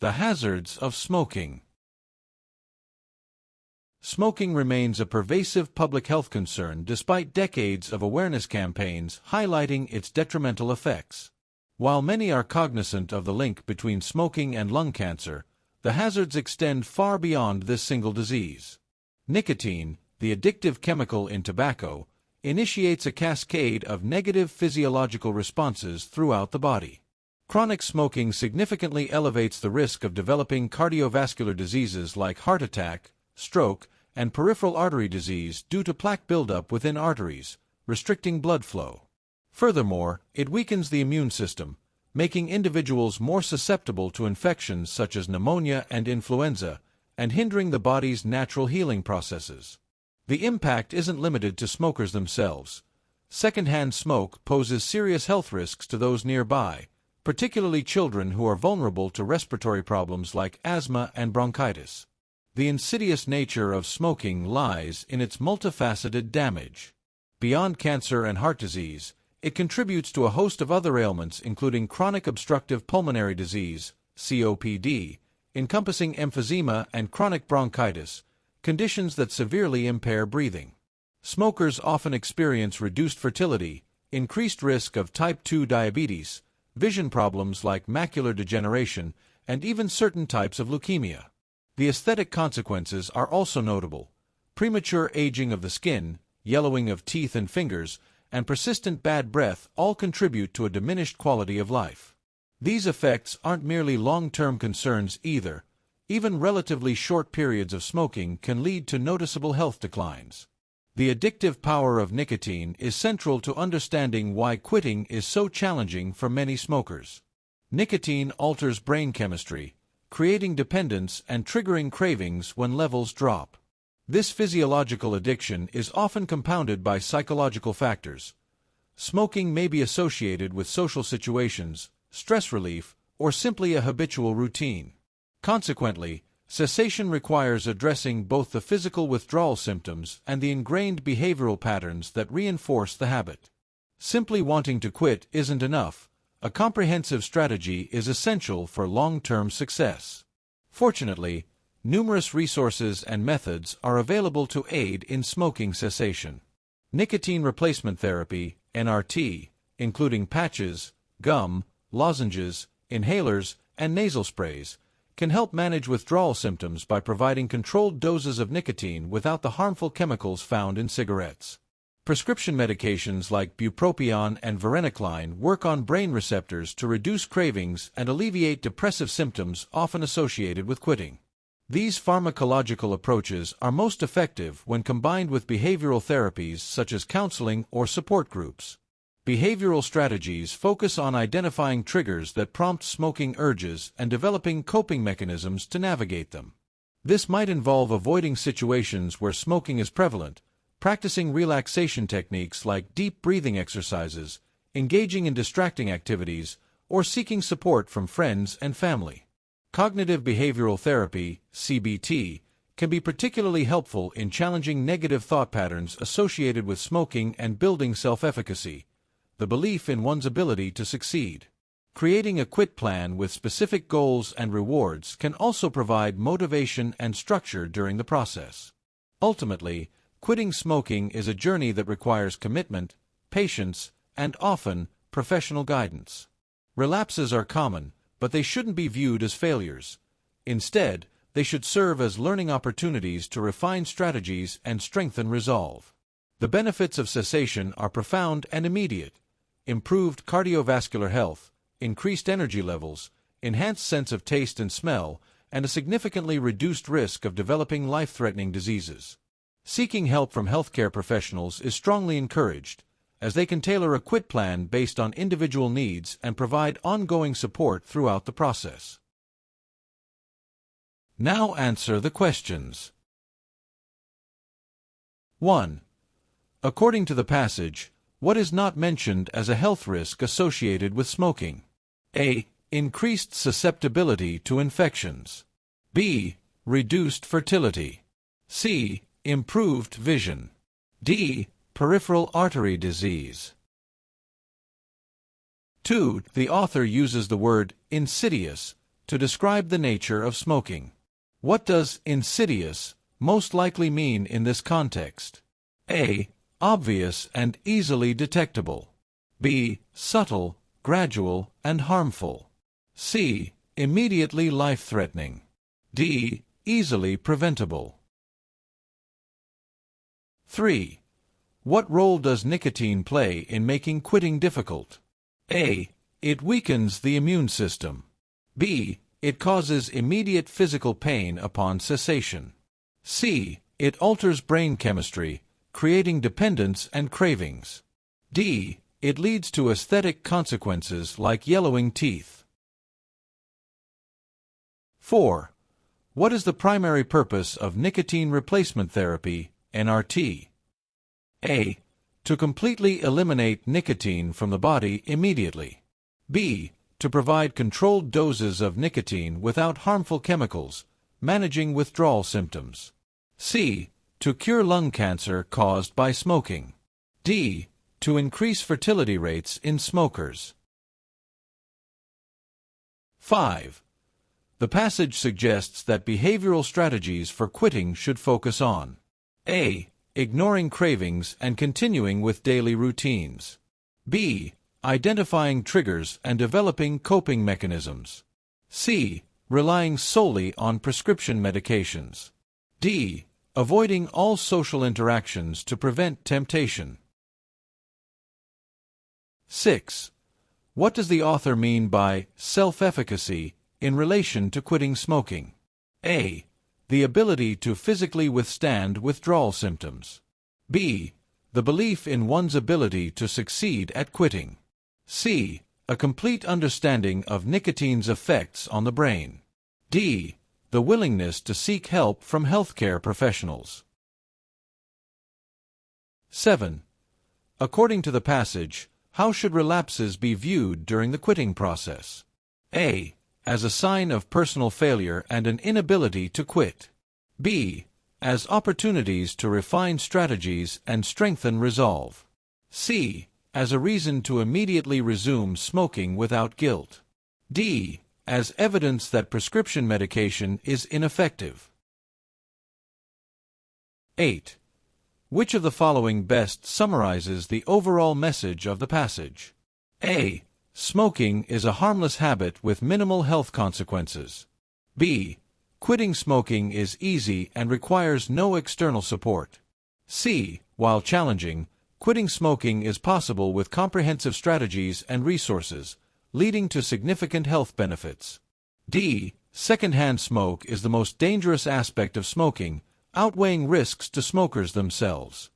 The hazards of smoking. Smoking remains a pervasive public health concern despite decades of awareness campaigns highlighting its detrimental effects. While many are cognizant of the link between smoking and lung cancer, the hazards extend far beyond this single disease. Nicotine, the addictive chemical in tobacco, initiates a cascade of negative physiological responses throughout the body. Chronic smoking significantly elevates the risk of developing cardiovascular diseases like heart attack, stroke, and peripheral artery disease due to plaque buildup within arteries, restricting blood flow. Furthermore, it weakens the immune system, making individuals more susceptible to infections such as pneumonia and influenza, and hindering the body's natural healing processes. The impact isn't limited to smokers themselves. Secondhand smoke poses serious health risks to those nearby, particularly children who are vulnerable to respiratory problems like asthma and bronchitis. The insidious nature of smoking lies in its multifaceted damage. Beyond cancer and heart disease, it contributes to a host of other ailments including chronic obstructive pulmonary disease, COPD, encompassing emphysema and chronic bronchitis, conditions that severely impair breathing. Smokers often experience reduced fertility, increased risk of type 2 diabetes, vision problems like macular degeneration, and even certain types of leukemia. The aesthetic consequences are also notable. Premature aging of the skin, yellowing of teeth and fingers, and persistent bad breath all contribute to a diminished quality of life. These effects aren't merely long-term concerns either. Even relatively short periods of smoking can lead to noticeable health declines. The addictive power of nicotine is central to understanding why quitting is so challenging for many smokers. Nicotine alters brain chemistry, creating dependence and triggering cravings when levels drop. This physiological addiction is often compounded by psychological factors. Smoking may be associated with social situations, stress relief, or simply a habitual routine. Consequently, cessation requires addressing both the physical withdrawal symptoms and the ingrained behavioral patterns that reinforce the habit. Simply wanting to quit isn't enough. A comprehensive strategy is essential for long-term success. Fortunately, numerous resources and methods are available to aid in smoking cessation. Nicotine replacement therapy, NRT, including patches, gum, lozenges, inhalers, and nasal sprays, can help manage withdrawal symptoms by providing controlled doses of nicotine without the harmful chemicals found in cigarettes. Prescription medications like bupropion and varenicline work on brain receptors to reduce cravings and alleviate depressive symptoms often associated with quitting. These pharmacological approaches are most effective when combined with behavioral therapies such as counseling or support groups. Behavioral strategies focus on identifying triggers that prompt smoking urges and developing coping mechanisms to navigate them. This might involve avoiding situations where smoking is prevalent, practicing relaxation techniques like deep breathing exercises, engaging in distracting activities, or seeking support from friends and family. Cognitive behavioral therapy, CBT, can be particularly helpful in challenging negative thought patterns associated with smoking and building self-efficacy, the belief in one's ability to succeed. Creating a quit plan with specific goals and rewards can also provide motivation and structure during the process. Ultimately, quitting smoking is a journey that requires commitment, patience, and often, professional guidance. Relapses are common, but they shouldn't be viewed as failures. Instead, they should serve as learning opportunities to refine strategies and strengthen resolve. The benefits of cessation are profound and immediate. Improved cardiovascular health, increased energy levels, enhanced sense of taste and smell, and a significantly reduced risk of developing life-threatening diseases. Seeking help from healthcare professionals is strongly encouraged, as they can tailor a quit plan based on individual needs and provide ongoing support throughout the process. Now answer the questions. 1. According to the passage, what is not mentioned as a health risk associated with smoking? A. Increased susceptibility to infections. B. Reduced fertility. C. Improved vision. D. Peripheral artery disease. 2. The author uses the word insidious to describe the nature of smoking. What does insidious most likely mean in this context? A. Obvious and easily detectable. B. Subtle, gradual, and harmful. C. Immediately life-threatening. D. Easily preventable. 3. What role does nicotine play in making quitting difficult? A. It weakens the immune system. B. It causes immediate physical pain upon cessation. C. It alters brain chemistry, creating dependence and cravings. D. It leads to aesthetic consequences like yellowing teeth. 4. What is the primary purpose of nicotine replacement therapy, NRT? A. To completely eliminate nicotine from the body immediately. B. To provide controlled doses of nicotine without harmful chemicals, managing withdrawal symptoms. C. To cure lung cancer caused by smoking. D. To increase fertility rates in smokers. 5. The passage suggests that behavioral strategies for quitting should focus on A. Ignoring cravings and continuing with daily routines. B. Identifying triggers and developing coping mechanisms. C. Relying solely on prescription medications. D. Avoiding all social interactions to prevent temptation. 6. What does the author mean by self-efficacy in relation to quitting smoking? A. The ability to physically withstand withdrawal symptoms. B. The belief in one's ability to succeed at quitting. C. A complete understanding of nicotine's effects on the brain. D. The willingness to seek help from healthcare professionals. 7. According to the passage, how should relapses be viewed during the quitting process? A. As a sign of personal failure and an inability to quit. B. As opportunities to refine strategies and strengthen resolve. C. As a reason to immediately resume smoking without guilt. D. As evidence that prescription medication is ineffective. 8. Which of the following best summarizes the overall message of the passage? A. Smoking is a harmless habit with minimal health consequences. B. Quitting smoking is easy and requires no external support. C. While challenging, quitting smoking is possible with comprehensive strategies and resources, leading to significant health benefits. D. Secondhand smoke is the most dangerous aspect of smoking, outweighing risks to smokers themselves.